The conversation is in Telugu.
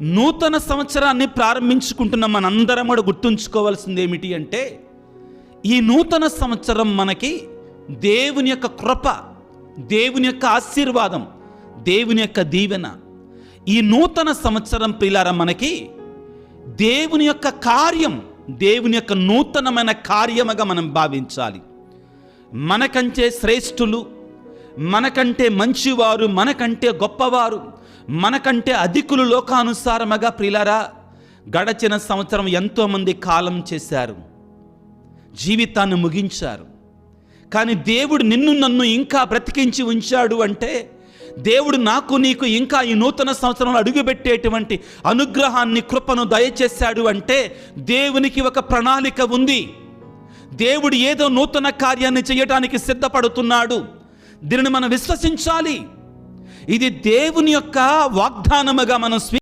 నూతన సంవత్సరాన్ని ప్రారంభించుకుంటున్న మనందరం కూడా గుర్తుంచుకోవాల్సింది ఏమిటి అంటే, ఈ నూతన సంవత్సరం మనకి దేవుని యొక్క కృప, దేవుని యొక్క ఆశీర్వాదం, దేవుని యొక్క దీవెన. ఈ నూతన సంవత్సరం ప్రియులారా మనకి దేవుని యొక్క కార్యం, దేవుని యొక్క నూతనమైన కార్యముగా మనం భావించాలి. మనకంటే శ్రేష్ఠులు, మనకంటే మంచివారు, మనకంటే గొప్పవారు, మనకంటే అధికులు లోకానుసారముగా ప్రియులారా గడచిన సంవత్సరం ఎంతోమంది కాలం చేశారు, జీవితాన్ని ముగించారు. కానీ దేవుడు నిన్ను నన్ను ఇంకా బ్రతికించి ఉంచాడు అంటే, దేవుడు నాకు నీకు ఇంకా ఈ నూతన సంవత్సరంలో అడుగుపెట్టేటువంటి అనుగ్రహాన్ని, కృపను దయచేశాడు అంటే దేవునికి ఒక ప్రణాళిక ఉంది. దేవుడు ఏదో నూతన కార్యాన్ని చేయడానికి సిద్ధపడుతున్నాడు. దీనిని మనం విశ్వసించాలి. ఇది దేవుని యొక్క వాగ్దానముగా మనం